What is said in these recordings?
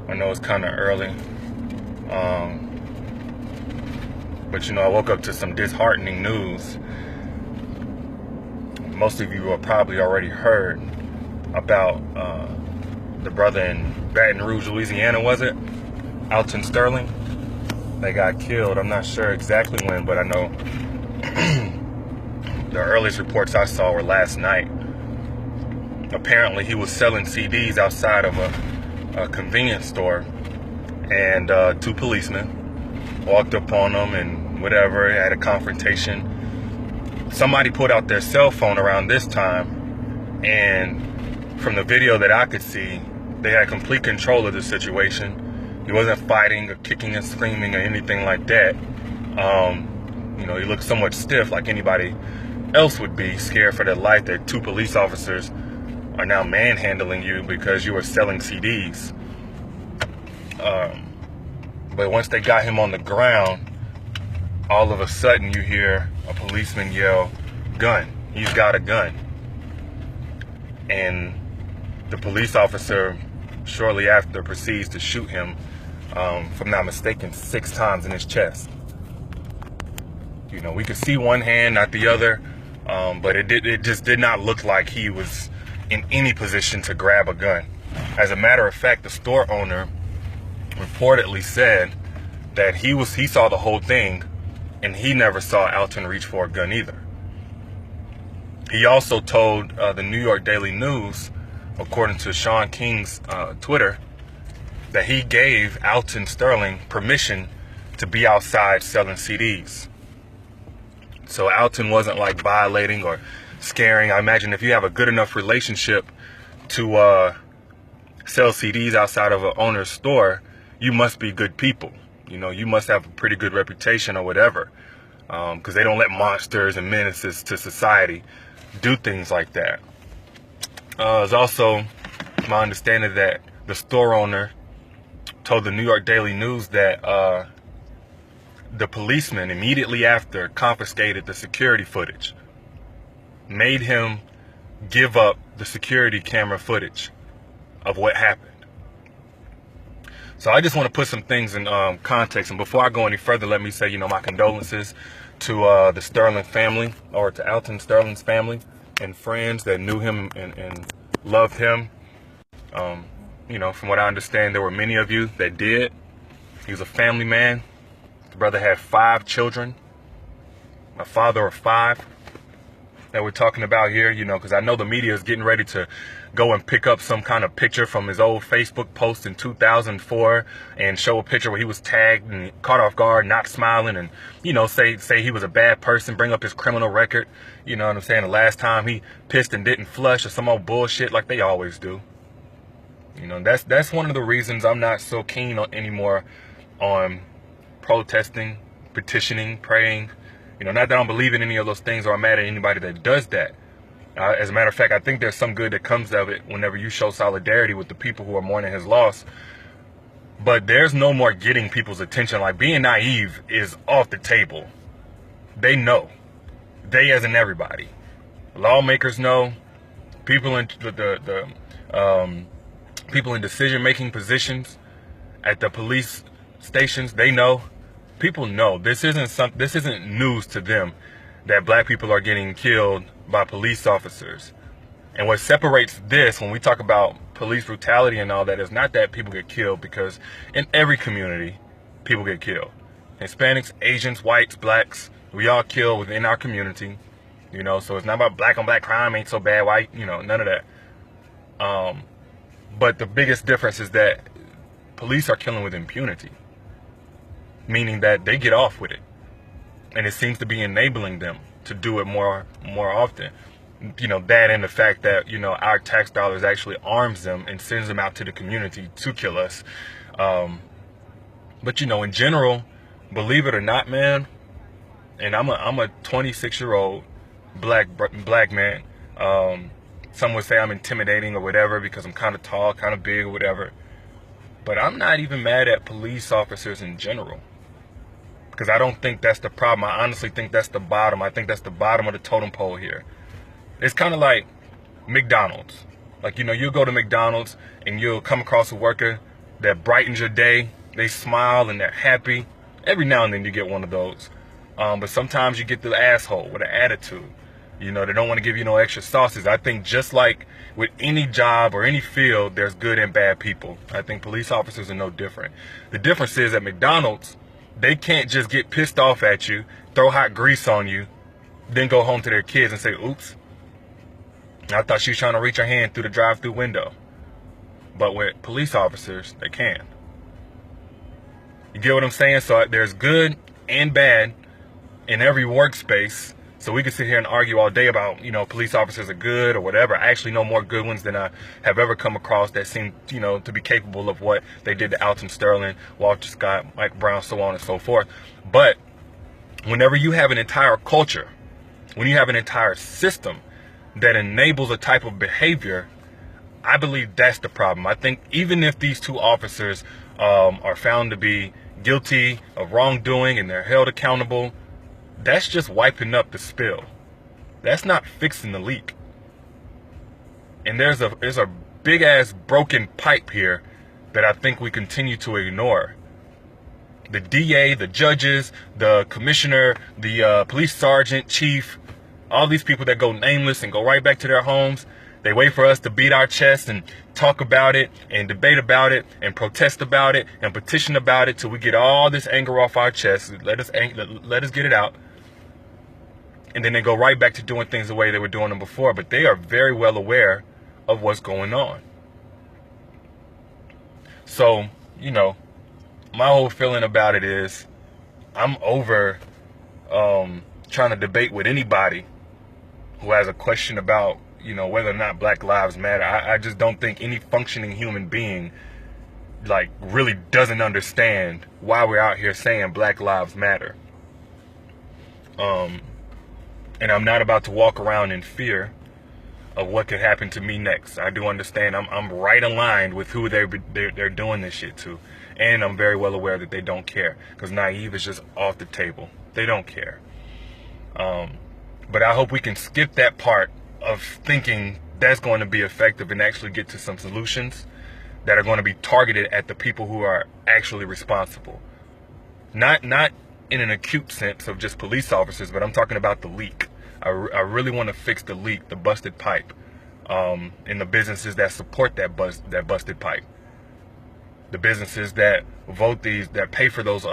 I know it's kind of early, but I woke up to some disheartening news. Most of you have probably already heard about the brother in Baton Rouge, Louisiana, was it? Alton Sterling. They got killed. I'm not sure exactly when, but I know the earliest reports I saw were last night. Apparently, he was selling CDs outside of a convenience store, and two policemen walked up on him and whatever, had a confrontation. Somebody put out their cell phone around this time, and from the video that I could see, they had complete control of the situation. He wasn't fighting or kicking and screaming or anything like that. He looked somewhat stiff, like anybody else would be, scared for their life that two police officers are now manhandling you because you were selling CDs. But once they got him on the ground, all of a sudden you hear a policeman yell, "Gun, he's got a gun." And the police officer shortly after proceeds to shoot him, if I'm not mistaken, 6 times in his chest. We could see one hand, not the other, but it just did not look like he was in any position to grab a gun. As a matter of fact, the store owner reportedly said that he saw the whole thing, and he never saw Alton reach for a gun either. He also told the New York Daily News, according to Sean King's Twitter, that he gave Alton Sterling permission to be outside selling CDs. So Alton wasn't like violating or scaring. I imagine if you have a good enough relationship to sell CDs outside of an owner's store, you must be good people. You must have a pretty good reputation or whatever, because they don't let monsters and menaces to society do things like that. It's also my understanding that the store owner told the New York Daily News that the policeman immediately after confiscated the security footage, made him give up the security camera footage of what happened. So I just want to put some things in context. And before I go any further, let me say, my condolences to the Sterling family, or to Alton Sterling's family and friends that knew him and loved him. From what I understand, there were many of you that did. He was a family man. The brother had 5 children, a father of 5 that we're talking about here, because I know the media is getting ready to go and pick up some kind of picture from his old Facebook post in 2004 and show a picture where he was tagged and caught off guard, not smiling, and, say he was a bad person, bring up his criminal record. You know what I'm saying? The last time he pissed and didn't flush, or some old bullshit like they always do. That's one of the reasons I'm not so keen anymore on protesting, petitioning, praying. Not that I don't believe in any of those things or I'm mad at anybody that does that. As a matter of fact, I think there's some good that comes of it whenever you show solidarity with the people who are mourning his loss. But there's no more getting people's attention. Like, being naive is off the table. They know. They as in everybody. Lawmakers know. People in people in decision-making positions at the police stations, they know. People know. This isn't news to them that black people are getting killed by police officers. And what separates this, when we talk about police brutality and all that, is not that people get killed, because in every community, people get killed. Hispanics, Asians, whites, blacks, we all kill within our community. So it's not about black on black crime ain't so bad, white, none of that. But the biggest difference is that police are killing with impunity, meaning that they get off with it. And it seems to be enabling them to do it more often. That and the fact that, our tax dollars actually arms them and sends them out to the community to kill us. But, in general, believe it or not, man, and I'm a 26-year-old black man. Some would say I'm intimidating or whatever because I'm kind of tall, kind of big or whatever. But I'm not even mad at police officers in general, because I don't think that's the problem. I honestly think that's the bottom. I think that's the bottom of the totem pole here. It's kind of like McDonald's. Like, you'll go to McDonald's and you'll come across a worker that brightens your day. They smile and they're happy. Every now and then you get one of those. But sometimes you get the asshole with an attitude. You know, they don't want to give you no extra sauces. I think just like with any job or any field, there's good and bad people. I think police officers are no different. The difference is at McDonald's, they can't just get pissed off at you, throw hot grease on you, then go home to their kids and say, oops, I thought she was trying to reach her hand through the drive-through window. But with police officers, they can. You get what I'm saying? So there's good and bad in every workspace. So we can sit here and argue all day about, you know, police officers are good or whatever. I actually know more good ones than I have ever come across that seem, you know, to be capable of what they did to Alton Sterling, Walter Scott, Mike Brown, so on and so forth. But whenever you have an entire culture, when you have an entire system that enables a type of behavior, I believe that's the problem. I think even if these two officers are found to be guilty of wrongdoing and they're held accountable, that's just wiping up the spill. That's not fixing the leak. And there's a big ass broken pipe here that I think we continue to ignore. The DA, the judges, the commissioner, the police sergeant, chief, all these people that go nameless and go right back to their homes, they wait for us to beat our chest and talk about it and debate about it and protest about it and petition about it till we get all this anger off our chest. Let us get it out. And then they go right back to doing things the way they were doing them before. But they are very well aware of what's going on. So, you know, my whole feeling about it is I'm over trying to debate with anybody who has a question about, you know, whether or not Black Lives Matter. I just don't think any functioning human being, like, really doesn't understand why we're out here saying Black Lives Matter. And I'm not about to walk around in fear of what could happen to me next. I do understand I'm right aligned with who they're doing this shit to. And I'm very well aware that they don't care. Because naive is just off the table. They don't care. But I hope we can skip that part of thinking that's going to be effective and actually get to some solutions that are going to be targeted at the people who are actually responsible. Not in an acute sense of just police officers, but I'm talking about the leak. I really want to fix the leak, the busted pipe, in the businesses that support that busted pipe. The businesses that that pay for those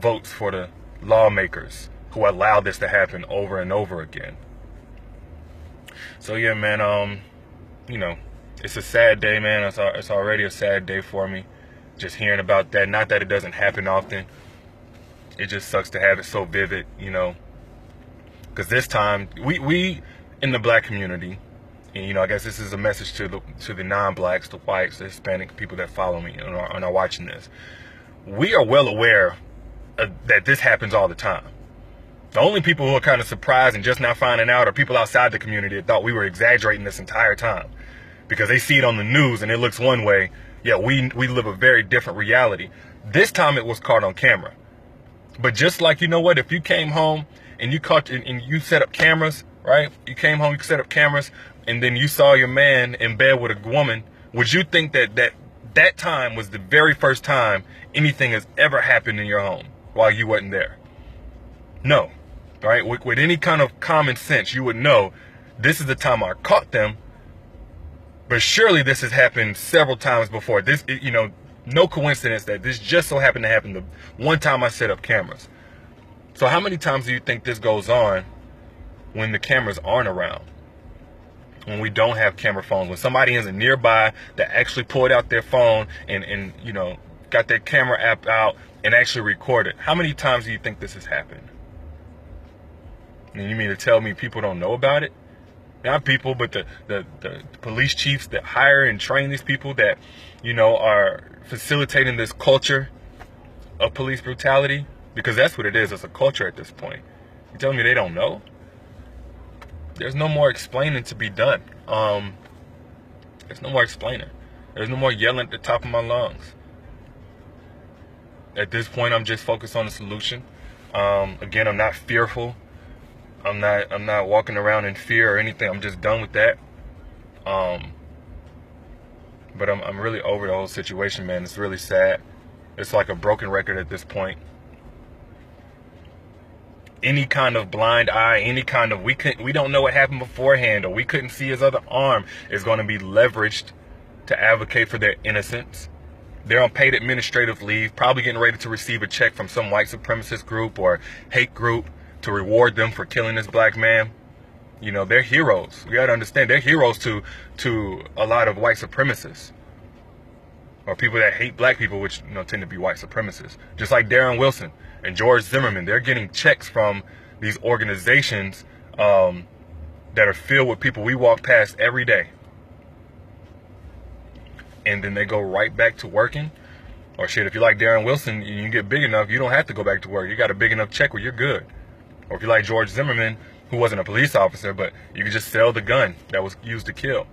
votes for the lawmakers who allow this to happen over and over again. So yeah, man, you know, it's a sad day, man. It's already a sad day for me, just hearing about that. Not that it doesn't happen often. It just sucks to have it so vivid, you know. Because this time, we in the Black community, and, you know, I guess this is a message to the non-Blacks, the whites, the Hispanic people that follow me and are watching this. We are well aware that this happens all the time. The only people who are kind of surprised and just now finding out are people outside the community that thought we were exaggerating this entire time. Because they see it on the news and it looks one way. Yeah, we live a very different reality. This time it was caught on camera. But just like, you know what, if you came home and you caught and you set up cameras, right? You came home, you set up cameras, and then you saw your man in bed with a woman, would you think that time was the very first time anything has ever happened in your home while you wasn't there? No, right? With any kind of common sense, you would know this is the time I caught them, but surely this has happened several times before. This, you know, no coincidence that this just so happened to happen the one time I set up cameras. So how many times do you think this goes on when the cameras aren't around? When we don't have camera phones, when somebody isn't nearby that actually pulled out their phone and you know, got their camera app out and actually recorded. How many times do you think this has happened? And you mean to tell me people don't know about it? Not people, but the police chiefs that hire and train these people that, you know, are facilitating this culture of police brutality, because that's what it is. It's a culture at this point. You telling me they don't know? There's no more explaining to be done. There's no more explaining. There's no more yelling at the top of my lungs. At this point, I'm just focused on the solution. Again, I'm not fearful. I'm not walking around in fear or anything. I'm just done with that. But I'm really over the whole situation, man. It's really sad. It's like a broken record at this point. Any kind of blind eye, any kind of we don't know what happened beforehand, or we couldn't see his other arm, is going to be leveraged to advocate for their innocence. They're on paid administrative leave, probably getting ready to receive a check from some white supremacist group or hate group to reward them for killing this black man. You know, they're heroes. You gotta understand, they're heroes to a lot of white supremacists, or people that hate black people, which, you know, tend to be white supremacists. Just like Darren Wilson and George Zimmerman, they're getting checks from these organizations that are filled with people we walk past every day. And then they go right back to working. Or shit, if you like Darren Wilson, you get big enough, you don't have to go back to work. You got a big enough check where you're good. Or if you like George Zimmerman, who wasn't a police officer, but you could just sell the gun that was used to kill.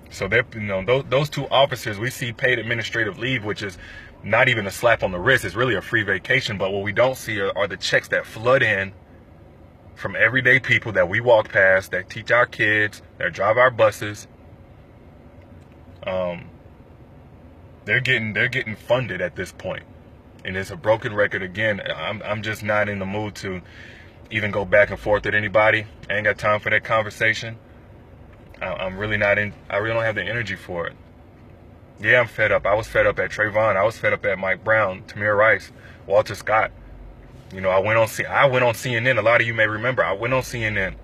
So they're, you know, those two officers, we see paid administrative leave, which is not even a slap on the wrist. It's really a free vacation. But what we don't see are the checks that flood in from everyday people that we walk past, that teach our kids, that drive our buses. They're getting funded at this point, and it's a broken record again. I'm just not in the mood to even go back and forth with anybody. I ain't got time for that conversation. I'm really not in. I really don't have the energy for it. Yeah, I'm fed up. I was fed up at Trayvon. I was fed up at Mike Brown, Tamir Rice, Walter Scott. You know, I went on CNN. A lot of you may remember. I went on CNN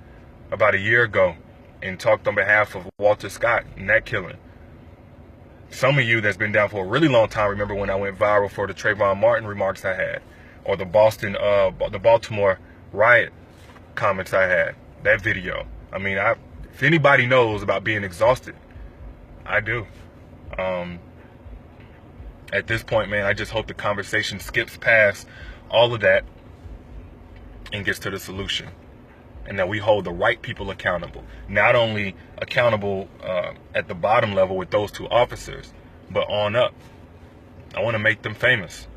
about a year ago and talked on behalf of Walter Scott and that killing. Some of you that's been down for a really long time remember when I went viral for the Trayvon Martin remarks I had, or the Baltimore riot comments I had. That video. I mean, if anybody knows about being exhausted, I do. At this point, man, I just hope the conversation skips past all of that and gets to the solution, and that we hold the right people accountable. Not only accountable at the bottom level with those two officers, but on up. I want to make them famous.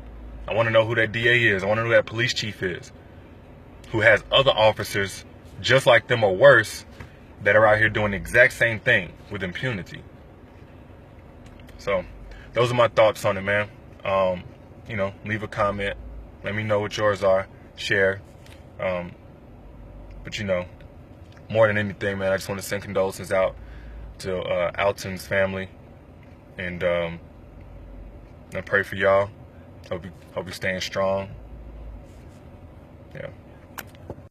I want to know who that DA is. I want to know who that police chief is, who has other officers just like them or worse that are out here doing the exact same thing with impunity. So those are my thoughts on it, man. You know, leave a comment. Let me know what yours are. Share. But, you know, more than anything, man, I just want to send condolences out to Alton's family, and I pray for y'all. Hope you're staying strong. Yeah.